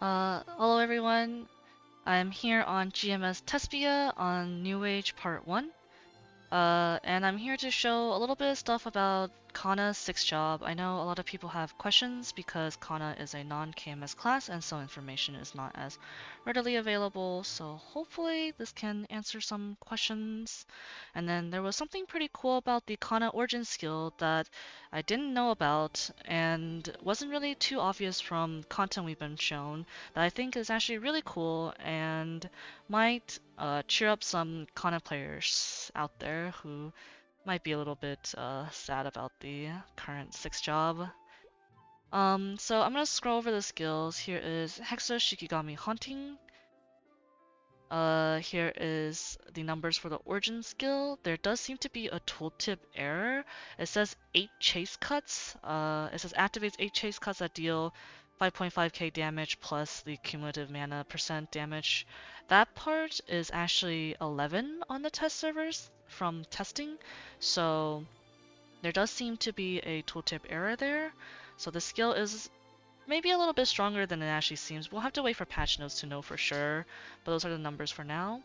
Hello everyone. I'm here on GMS Tespia on New Age Part 1. And I'm here to show a little bit of stuff about Kanna's 6th job. I know a lot of people have questions because Kanna is a non-KMS class and so information is not as readily available, so hopefully this can answer some questions. And then there was something pretty cool about the Kanna origin skill that I didn't know about and wasn't really too obvious from content we've been shown that I think is actually really cool and might cheer up some Kanna players out there who might be a little bit sad about the current 6th job. So I'm gonna scroll over the skills. Here is Hexa Shikigami Haunting. Here is the numbers for the origin skill. There does seem to be a tooltip error. It says 8 chase cuts. It says activates 8 chase cuts that deal 5.5k damage plus the cumulative mana percent damage. That part is actually 11 on the test servers from testing, so there does seem to be a tooltip error there. So the skill is maybe a little bit stronger than it actually seems. We'll have to wait for patch notes to know for sure, but those are the numbers for now.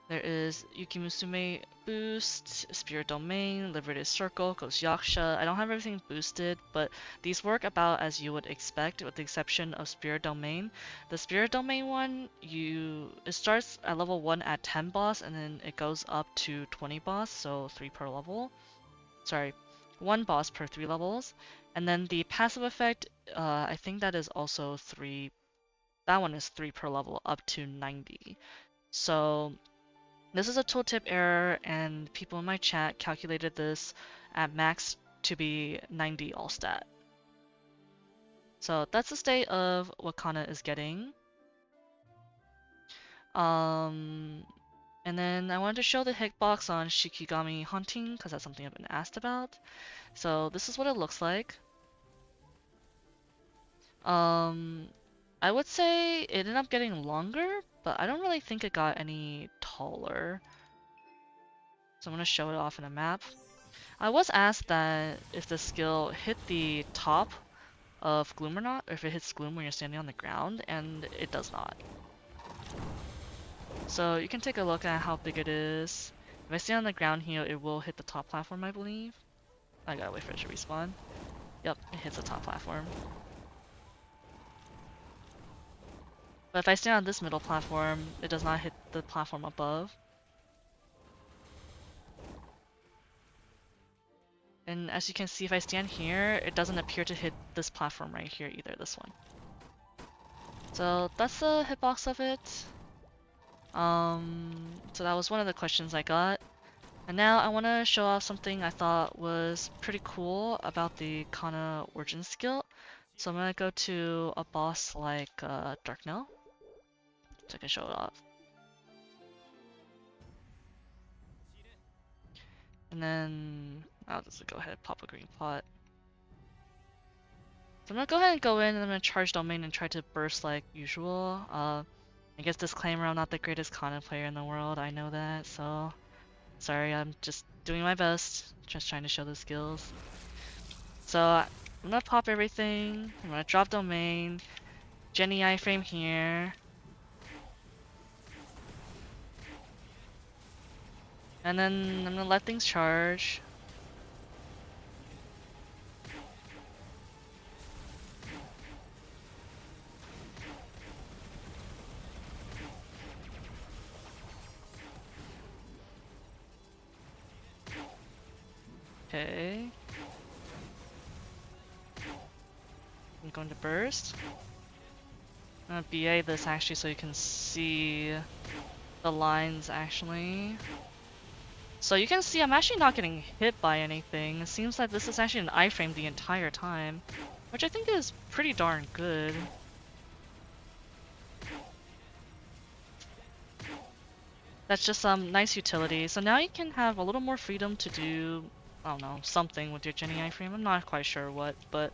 There is Yukimusume boost, Spirit Domain, Liberated Circle, Ghost Yaksha. I don't have everything boosted, but these work about as you would expect with the exception of Spirit Domain. The Spirit Domain one, it starts at level 1 at 10 boss and then it goes up to 20 boss, so 3 per level. Sorry, 1 boss per 3 levels. And then the passive effect, I think that is also 3. That one is 3 per level up to 90. So this is a tooltip error, and people in my chat calculated this at max to be 90 all stat. So that's the state of what Kanna is getting. And then I wanted to show the hitbox on Shikigami Haunting because that's something I've been asked about. So this is what it looks like. I would say it ended up getting longer, but I don't really think it got any taller. So I'm going to show it off in a map. I was asked that if the skill hit the top of Gloom or not, or if it hits Gloom when you're standing on the ground, and it does not. So you can take a look at how big it is. If I stand on the ground here, it will hit the top platform, I believe. I gotta wait for it to respawn. Yep, it hits the top platform. But if I stand on this middle platform, it does not hit the platform above. And as you can see, if I stand here, it doesn't appear to hit this platform right here either, this one. So that's the hitbox of it. So that was one of the questions I got. And now I want to show off something I thought was pretty cool about the Kanna origin skill. So I'm going to go to a boss like Darknell, so I can show it off. And then I'll just go ahead and pop a green pot. So I'm going to go ahead and go in and I'm going to charge domain and try to burst like usual. I guess disclaimer, I'm not the greatest Kanna player in the world, I know that, so sorry, I'm just doing my best, just trying to show the skills. So I'm gonna pop everything, I'm gonna drop domain, Jenny iframe here, and then I'm gonna let things charge. Okay. I'm going to burst. I'm gonna BA this actually so you can see the lines actually. So you can see I'm actually not getting hit by anything. It seems like this is actually an iframe the entire time, which I think is pretty darn good. That's just some nice utility. So now you can have a little more freedom to do, I don't know, something with your Jenny iframe. I'm not quite sure what, but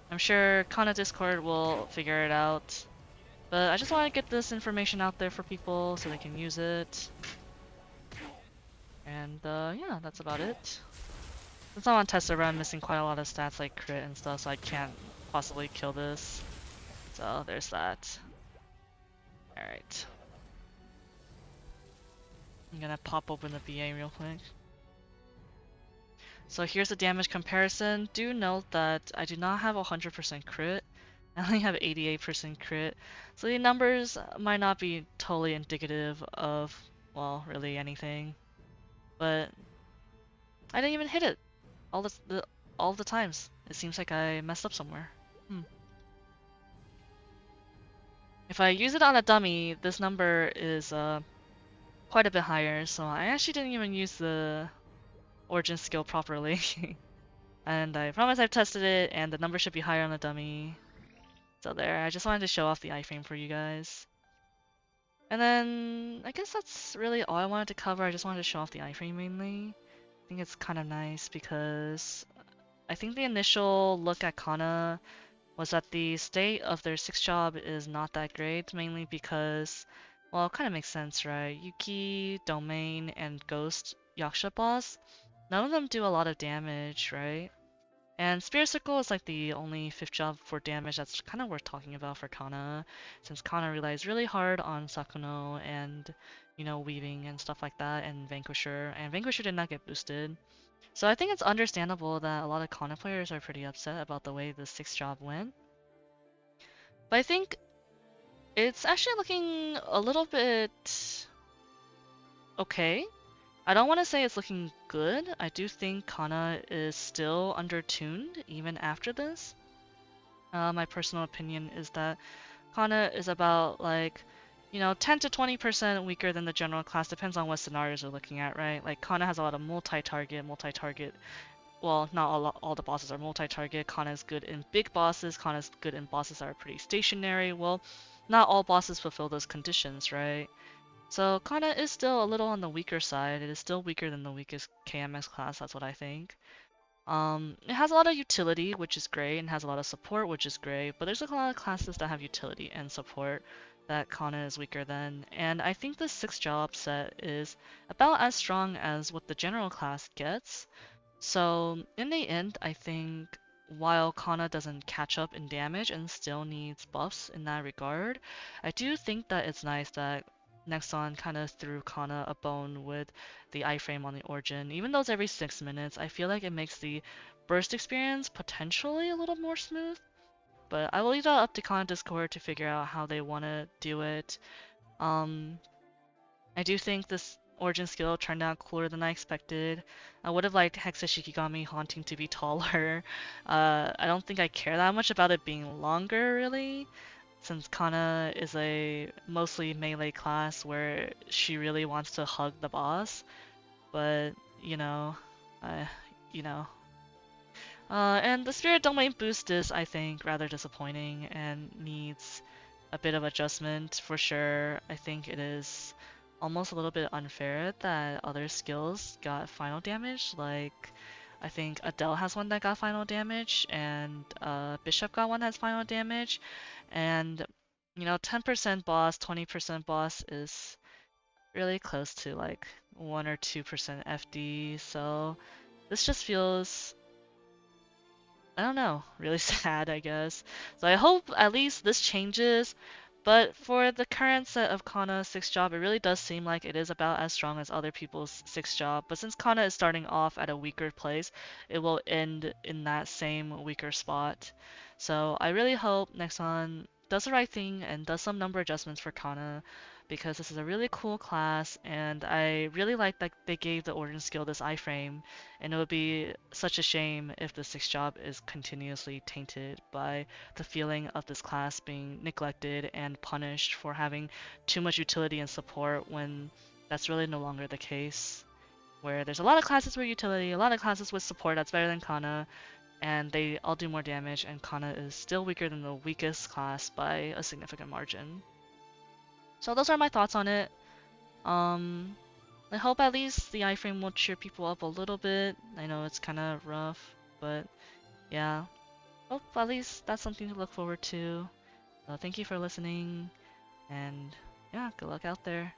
I'm sure Kanna Discord will figure it out. But I just want to get this information out there for people so they can use it. And yeah, that's about it. Since I'm on test server, I'm missing quite a lot of stats like crit and stuff, so I can't possibly kill this. So there's that. Alright. I'm gonna pop open the BA real quick. So here's the damage comparison. Do note that I do not have 100% crit. I only have 88% crit. So the numbers might not be totally indicative of, well, really anything. But I didn't even hit it all the times. It seems like I messed up somewhere. If I use it on a dummy, this number is quite a bit higher, so I actually didn't even use the origin skill properly. And I promise I've tested it, and the number should be higher on the dummy. So there, I just wanted to show off the iframe for you guys. And then, I guess that's really all I wanted to cover. I just wanted to show off the iframe mainly. I think it's kind of nice because I think the initial look at Kanna was that the state of their 6th job is not that great, mainly because, well, it kind of makes sense, right? Yuki, Domain, and Ghost Yaksha boss, none of them do a lot of damage, right? And Spirit Circle is like the only 5th job for damage that's kind of worth talking about for Kanna, since Kanna relies really hard on Sakuno and, you know, weaving and stuff like that, and Vanquisher did not get boosted. So I think it's understandable that a lot of Kanna players are pretty upset about the way the 6th job went. But I think it's actually looking a little bit okay. I don't want to say it's looking good. I do think Kanna is still undertuned even after this. My personal opinion is that Kanna is about like, you know, 10 to 20% weaker than the general class. Depends on what scenarios you're looking at, right? Like Kanna has a lot of multi-target. Well, not all the bosses are multi-target. Kanna is good in big bosses. Kanna is good in bosses that are pretty stationary. Well, not all bosses fulfill those conditions, right? So Kanna is still a little on the weaker side. It is still weaker than the weakest KMS class, that's what I think. It has a lot of utility, which is great, and has a lot of support, which is great, but there's a lot of classes that have utility and support that Kanna is weaker than, and I think the 6th job set is about as strong as what the general class gets. So in the end, I think while Kanna doesn't catch up in damage and still needs buffs in that regard, I do think that it's nice that Nexon kind of threw Kanna a bone with the iframe on the origin. Even though it's every 6 minutes, I feel like it makes the burst experience potentially a little more smooth. But I will leave that up to Kanna Discord to figure out how they want to do it. Um, I do think this origin skill turned out cooler than I expected. I would have liked Hexa Shikigami Haunting to be taller. I don't think I care that much about it being longer, really, since Kanna is a mostly melee class where she really wants to hug the boss. But, you know, uh, you know. And the Spirit Domain boost is, I think, rather disappointing and needs a bit of adjustment for sure. I think it is almost a little bit unfair that other skills got final damage. Like, I think Adele has one that got final damage, and Bishop got one that's final damage. And, you know, 10% boss, 20% boss is really close to like 1 or 2% FD. So this just feels, I don't know, really sad, I guess. So I hope at least this changes. But for the current set of Kanna's 6th job, it really does seem like it is about as strong as other people's 6th job. But since Kanna is starting off at a weaker place, it will end in that same weaker spot. So I really hope Nexon does the right thing and does some number adjustments for Kanna, because this is a really cool class, and I really like that they gave the origin skill this iframe, and it would be such a shame if the 6th job is continuously tainted by the feeling of this class being neglected and punished for having too much utility and support when that's really no longer the case. Where there's a lot of classes with utility, a lot of classes with support that's better than Kanna, and they all do more damage, and Kanna is still weaker than the weakest class by a significant margin. So those are my thoughts on it. Um, I hope at least the iframe will cheer people up a little bit. I know it's kind of rough, but yeah. Hope at least that's something to look forward to. Thank you for listening, and yeah, good luck out there.